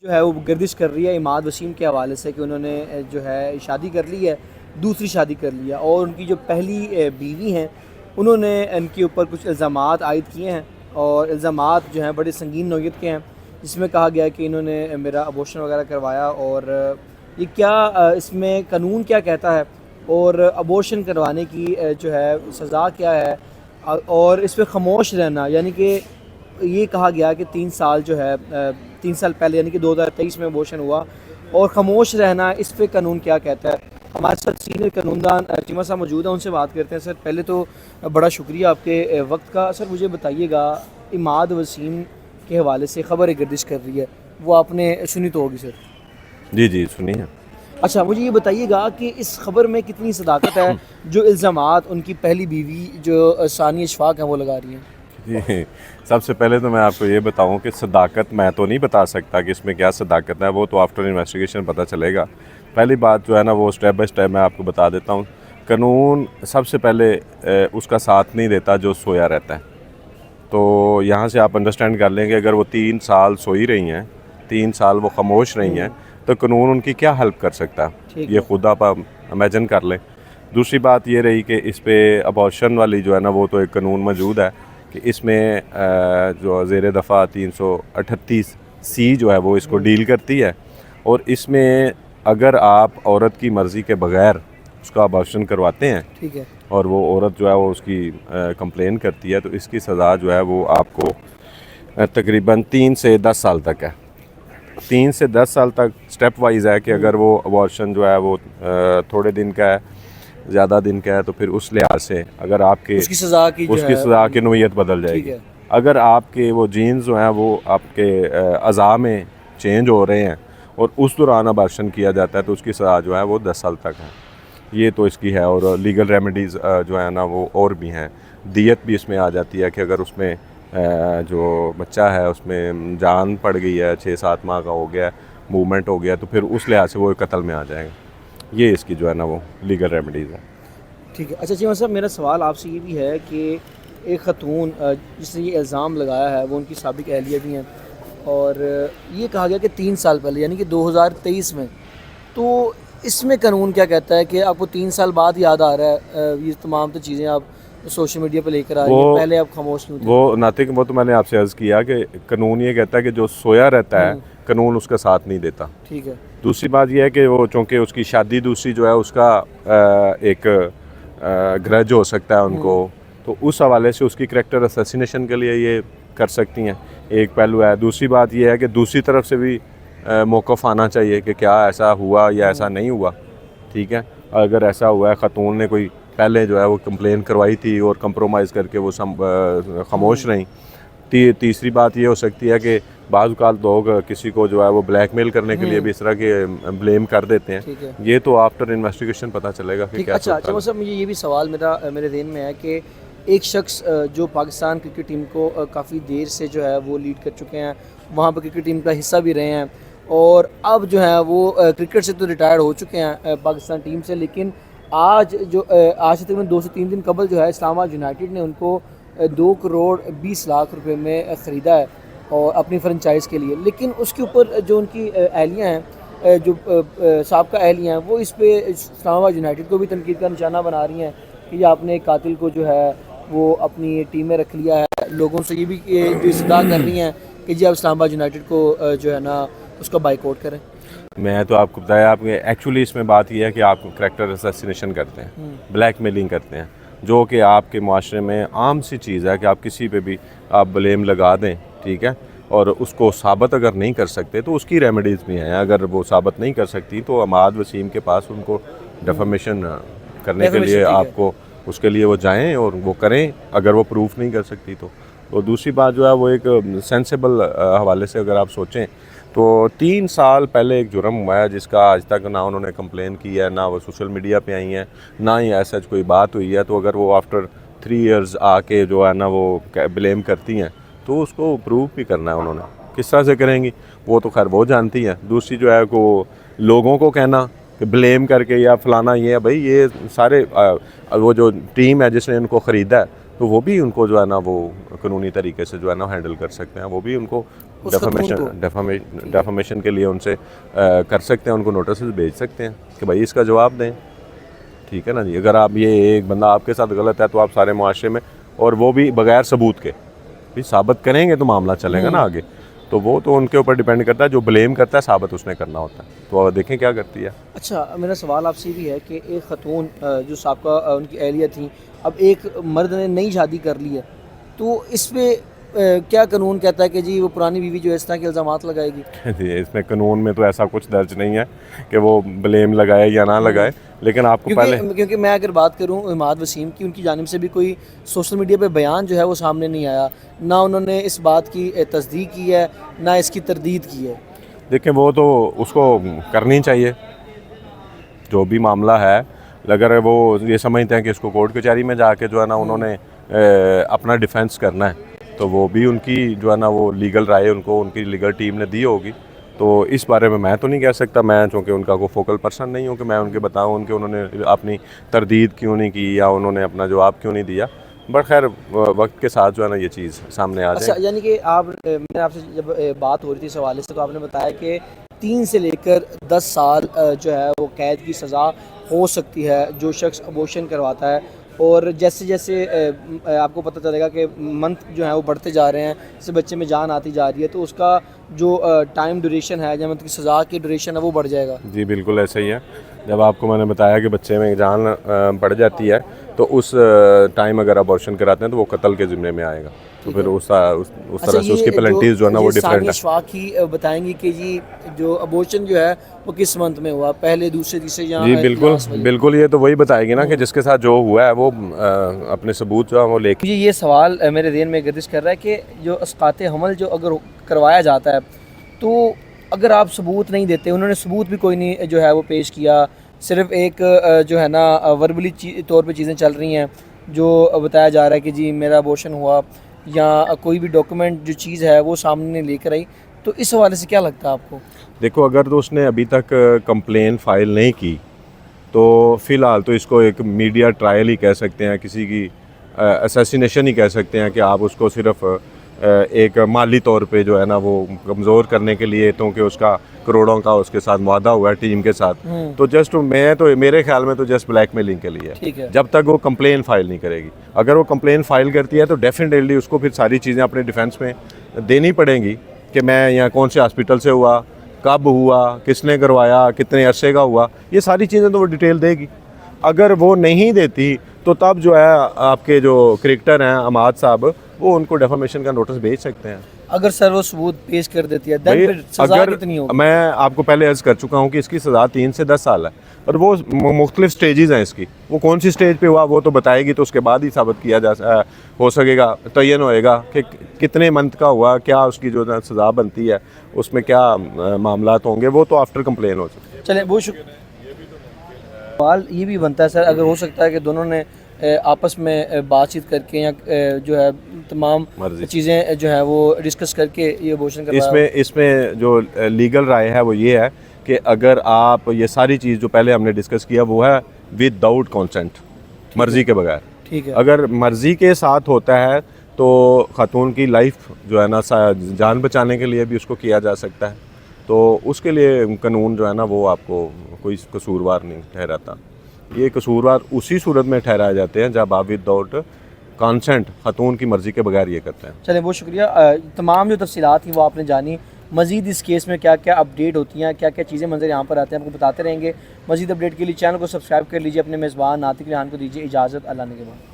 जो है वो गर्दिश कर रही है इमाद वसीम के हवाले से कि उन्होंने जो है शादी कर ली है, दूसरी शादी कर ली है और उनकी जो पहली बीवी हैं उन्होंने इनके ऊपर कुछ इल्ज़ामात आयद किए हैं और इल्ज़ामात जो हैं बड़े संगीन नौयत के हैं, जिसमें कहा गया कि इन्होंने मेरा अबॉर्शन वगैरह करवाया और ये क्या इसमें कानून क्या कहता है और अबॉर्शन करवाने की जो है सज़ा क्या है और इस पे ख़ामोश रहना, यानी कि ये कहा गया कि 3 साल जो है 3 साल पहले यानी कि 2023 में अबॉर्शन हुआ और ख़ामोश रहना, इस पे कानून क्या कहता है। हमारे साथ सीनियर कानूनदान चीमा साहब मौजूद हैं, उनसे बात करते हैं। सर पहले तो बड़ा शुक्रिया आपके वक्त का। सर मुझे बताइएगा, इमाद वसीम के हवाले से ख़बर एक गर्दिश कर रही है, वो आपने सुनी तो होगी सर? जी जी सुनी है। अच्छा, मुझे ये बताइएगा कि इस खबर में कितनी सदाकत है जो इल्ज़ामात उनकी पहली बीवी जो सानिया इशफाक हैं वो लगा रही हैं? जी, सबसे पहले तो मैं आपको ये बताऊं कि सदाकत मैं तो नहीं बता सकता कि इसमें क्या सदाकत है, वो तो आफ्टर इन्वेस्टिगेशन पता चलेगा। पहली बात जो है ना वो स्टेप बाय स्टेप मैं आपको बता देता हूँ। कानून सबसे पहले उसका साथ नहीं देता जो सोया रहता है। तो यहाँ से आप अंडरस्टैंड कर लेंगे, अगर वो 3 साल सोई रही हैं, 3 साल वो खामोश रही हैं, तो कानून उनकी क्या हेल्प कर सकता है, ये खुद आप इमेजिन कर लें। दूसरी बात ये रही कि इस पे अबॉर्शन वाली जो है ना वो तो एक कानून मौजूद है कि इसमें जो ज़ेर दफ़ा 338C जो है वो इसको डील करती है और इसमें अगर आप औरत की मर्ज़ी के बग़ैर उसका अबॉर्शन करवाते हैं, ठीक है, और वो औरत जो है वो उसकी कंप्लेन करती है, तो इसकी सज़ा जो है वो आपको तकरीबन 3 से 10 साल तक है। 3 से 10 साल तक स्टेप वाइज है कि अगर वो अबॉर्शन जो है वो थोड़े दिन का है, ज़्यादा दिन का है, तो फिर उस लिहाज से अगर आपके उसकी सज़ा की जो उसकी है सज़ा की नोयत बदल ठीक जाएगी। है, अगर आपके वो जीन्स जो हैं वो आपके अज़ा में चेंज हो रहे हैं और उस दौरान अबॉर्शन किया जाता है, तो उसकी सज़ा जो है वो 10 साल तक है। ये तो इसकी है। और लीगल रेमेडीज़ जो है ना वो और भी हैं। दियत भी इसमें आ जाती है कि अगर उसमें जो बच्चा है उसमें जान पड़ गई है, 6-7 माह का हो गया, मूवमेंट हो गया, तो फिर उस लिहाज से वो कत्ल में आ जाएगा। ये इसकी जो है ना वो लीगल रेमेडीज़ है। ठीक है। अच्छा चीमा साहब, मेरा सवाल आपसे ये भी है कि एक ख़तून जिसने ये इल्ज़ाम लगाया है वो उनकी साबिक़ अहलिया भी हैं और ये कहा गया कि 3 साल पहले यानी कि 2023 में, तो इसमें कानून क्या कहता है कि आपको 3 साल बाद याद आ रहा है ये तमाम तो चीज़ें आप सोशल मीडिया पे लेकर आ रही हैं, पहले आप खामोश क्यों थे? वो नातिक, वो तो मैंने आपसे अर्ज़ किया कि कानून ये कहता है कि जो सोया रहता है कानून उसका साथ नहीं देता। ठीक है, दूसरी बात यह है कि वो चूँकि उसकी शादी दूसरी जो है उसका एक ग्रज हो सकता है उनको, तो उस हवाले से उसकी करैक्टर असैसिनेशन के लिए ये कर सकती हैं। एक पहलू है। दूसरी बात यह है कि दूसरी तरफ से भी मौक़िफ़ आना चाहिए कि क्या ऐसा हुआ या ऐसा नहीं हुआ। ठीक है, अगर ऐसा हुआ है, ख़तून ने कोई पहले जो है वो कंप्लेन करवाई थी और कंप्रोमाइज़ करके वो खामोश रहीं। तीसरी बात ये हो सकती है कि बाज़ औक़ात लोग किसी को जो है वो ब्लैकमेल करने के लिए भी इस तरह के ब्लेम कर देते हैं। ये तो आफ्टर इन्वेस्टिगेशन पता चलेगा कि क्या। अच्छा चलो सर, मुझे ये भी सवाल मेरे ज़हन में है कि एक शख्स जो पाकिस्तान क्रिकेट टीम को काफ़ी देर से जो है वो लीड कर चुके हैं, वहाँ पर क्रिकेट टीम का हिस्सा भी रहे हैं और अब जो है वो क्रिकेट से तो रिटायर हो चुके हैं पाकिस्तान टीम से, लेकिन आज से तकरीबन 2 से 3 दिन कबल जो है इस्लामाबाद यूनाइटेड ने उनको 2 करोड़ 20 लाख रुपए में ख़रीदा है और अपनी फ्रेंचाइज़ के लिए। लेकिन उसके ऊपर जो उनकी अहलियाँ हैं, जो साबका अहलियाँ हैं, वो इस पे इस्लामाबाद यूनाइटेड को भी तनकीद का निशाना बना रही हैं कि ये आपने एक कातिल को जो है वो अपनी टीम में रख लिया है। लोगों से ये भी जो इस्तदा कर रही हैं कि जी आप इस्लामाबाद यूनाइटेड को जो है ना उसका बाइकआउट करें। मैं तो आपको बताया, आप एक्चुअली इसमें बात यह है कि आप करैक्टर असैसिनेशन करते हैं, ब्लैकमेलिंग करते हैं, जो कि आपके माशरे में आम सी चीज़ है कि आप किसी पे भी आप ब्लेम लगा दें। ठीक है, और उसको साबित अगर नहीं कर सकते तो उसकी रेमेडीज़ भी हैं। अगर वो साबित नहीं कर सकती तो इमाद वसीम के पास उनको डिफेमेशन करने के लिए आपको उसके लिए वो जाएं और वो करें, अगर वो प्रूफ नहीं कर सकती तो दूसरी बात जो है वो एक सेंसिबल हवाले से अगर आप सोचें तो 3 साल पहले एक जुर्म हुआ है जिसका आज तक ना उन्होंने कंप्लेन की है, ना वो सोशल मीडिया पे आई हैं, ना ही ऐसा कोई बात हुई है। तो अगर वो आफ्टर 3 इयर्स आके जो है ना वो ब्लेम करती हैं तो उसको प्रूफ भी करना है उन्होंने। किस तरह से करेंगी वो तो खैर वो जानती हैं। दूसरी जो है को लोगों को कहना कि ब्लेम करके या फलाना ये है, भाई ये सारे वो जो टीम है जिसने इनको ख़रीदा है तो वो भी उनको जो है ना वो कानूनी तरीके से जो है ना हैंडल कर सकते हैं, वो भी उनको उस खतून को। डेफामेशन के लिए उनसे कर सकते हैं, उनको नोटिस भेज सकते हैं कि भाई इसका जवाब दें। ठीक है ना जी। अगर आप ये एक बंदा आपके साथ गलत है तो आप सारे मुआशरे में, और वो भी बगैर सबूत के भी साबित करेंगे तो मामला चलेगा ना आगे। तो वो तो उनके ऊपर डिपेंड करता है, जो ब्लेम करता है साबित उसने करना होता है। तो देखें क्या करती है। अच्छा, मेरा सवाल आपसे भी है कि एक खतून जो साबका उनकी अहलिया थी, अब एक मर्द ने नई शादी कर ली है, तो इसमें क्या कानून कहता है कि जी वो पुरानी बीवी जो है इस तरह के इल्ज़ामात लगाएगी? जी, इसमें कानून में तो ऐसा कुछ दर्ज नहीं है कि वो ब्लेम लगाए या ना लगाए, लेकिन आपको पहले, क्योंकि मैं अगर बात करूं इमाद वसीम की, उनकी जानिब से भी कोई सोशल मीडिया पे बयान जो है वो सामने नहीं आया, ना उन्होंने इस बात की तस्दीक की है ना इसकी तरदीद की है। देखें वो तो उसको करनी चाहिए, जो भी मामला है। अगर वो ये समझते हैं कि इसको कोर्ट कचहरी में जाके जो है ना उन्होंने अपना डिफेंस करना है, तो वो भी उनकी जो है ना वो लीगल राय उनको उनकी लीगल टीम ने दी होगी। तो इस बारे में मैं तो नहीं कह सकता, मैं चूँकि उनका कोई फोकल पर्सन नहीं हूँ कि मैं उनके बताऊँ उनके उन्होंने अपनी तरदीद क्यों नहीं की या उन्होंने अपना जवाब क्यों नहीं दिया। बट खैर वक्त के साथ जो है ना ये चीज़ सामने आ जाए। अच्छा, यानी कि आप मैंने आपसे जब बात हो रही थी इस हवाले से, तो आपने बताया कि 3 से लेकर 10 साल जो है वो कैद की सज़ा हो सकती है जो शख्स अबॉर्शन करवाता है। और जैसे जैसे आपको पता चलेगा कि मंथ जो है वो बढ़ते जा रहे हैं, जैसे बच्चे में जान आती जा रही है, तो उसका जो टाइम ड्यूरेशन है या मतलब की सज़ा की ड्यूरेशन है वो बढ़ जाएगा। जी बिल्कुल ऐसा ही है। जब आपको मैंने बताया कि बच्चे में जान बढ़ जाती है, तो उस टाइम अगर अबॉर्शन कराते हैं तो वो कत्ल के ज़िम्मे में आएगा। तो फिर उस तरह से उसकी पेनल्टीज जो है ना वो डिफरेंट है। की बताएंगे कि जी जो अबॉर्शन जो है वो किस मंथ में हुआ, पहले दूसरे तीसरे या जी बिल्कुल बिल्कुल, ये तो वही बताएगी ना कि जिसके साथ जो हुआ है वो अपने सबूत जो है वो लेके। मुझे ये सवाल मेरे ज़हन में गर्दिश कर रहा है कि जो अस्कात हमल जो अगर करवाया जाता है, तो अगर आप सबूत नहीं देते, उन्होंने सबूत भी कोई नहीं जो है वो पेश किया, सिर्फ एक जो है ना वर्बली तौर पे चीज़ें चल रही हैं, जो बताया जा रहा है कि जी मेरा अबॉर्शन हुआ, या कोई भी डॉक्यूमेंट जो चीज़ है वो सामने लेकर आई, तो इस हवाले से क्या लगता है आपको? देखो अगर तो उसने अभी तक कंप्लेन फाइल नहीं की तो फ़िलहाल तो इसको एक मीडिया ट्रायल ही कह सकते हैं, किसी की असैसिनेशन ही कह सकते हैं कि आप उसको सिर्फ एक माली तौर पे जो है ना वो कमज़ोर करने के लिए, क्योंकि उसका करोड़ों का उसके साथ वादा हुआ है टीम के साथ, तो जस्ट मैं तो मेरे ख्याल में तो जस्ट ब्लैकमेलिंग के लिए है, जब तक वो कंप्लेन फाइल नहीं करेगी। अगर वो कंप्लेन फाइल करती है तो डेफिनेटली उसको फिर सारी चीज़ें अपने डिफेंस में देनी पड़ेंगी कि मैं यहाँ कौन से हॉस्पिटल से हुआ, कब हुआ, किसने करवाया, कितने अरसे का हुआ, ये सारी चीज़ें तो वो डिटेल देगी। अगर वो नहीं देती तो तब जो है आपके जो क्रिकेटर हैं अमाद साहब, वो उनको डेफामेशन का नोटिस भेज सकते हैं। अगर सर वो सबूत पेश कर देती है then फिर सज़ा कितनी होगी? मैं आपको पहले अर्ज़ कर चुका हूँ कि इसकी सज़ा 3 से 10 साल है, और वो मुख्तलिफ स्टेजेस हैं इसकी, वो कौन सी स्टेज पे हुआ वो तो बताएगी, तो उसके बाद ही साबित किया हो सकेगा, तयन होएगा कि कितने मंथ का हुआ, क्या उसकी जो सज़ा बनती है, उसमें क्या मामलात होंगे, वो तो आफ्टर कंप्लेन हो सकते हैं। चलें, बहुत शुक्रिया। सवाल ये भी बनता है सर, अगर हो सकता है कि दोनों ने आपस में बातचीत करके या जो है तमाम चीज़ें जो है वो डिस्कस करके ये अबॉर्शन करवाया। इसमें जो लीगल राय है वो ये है कि अगर आप ये सारी चीज़ जो पहले हमने डिस्कस किया वो है विदाउट कंसेंट, मर्ज़ी के बगैर। ठीक है। अगर मर्ज़ी के साथ होता है तो खातून की लाइफ जो है ना जान बचाने के लिए भी उसको किया जा सकता है, तो उसके लिए कानून जो है ना वो आपको कोई कसूरवार नहीं ठहराता। ये कसूरवार उसी सूरत में ठहराए जाते हैं जब आप विदाउट कंसेंट खातून की मर्ज़ी के बगैर ये करते हैं। चलिए, बहुत शुक्रिया। तमाम जो तफसीलात थी वो आपने जानी। मज़ीद इस केस में क्या क्या अपडेट होती हैं, क्या क्या चीज़ें मंजर यहाँ पर आते हैं, आपको बताते रहेंगे। मज़ीद अपडेट के लिए चैनल को सब्सक्राइब कर लीजिए। अपने मेज़बान नातिक रिहान को दीजिए इजाज़त। अल्लाह ने के बाद।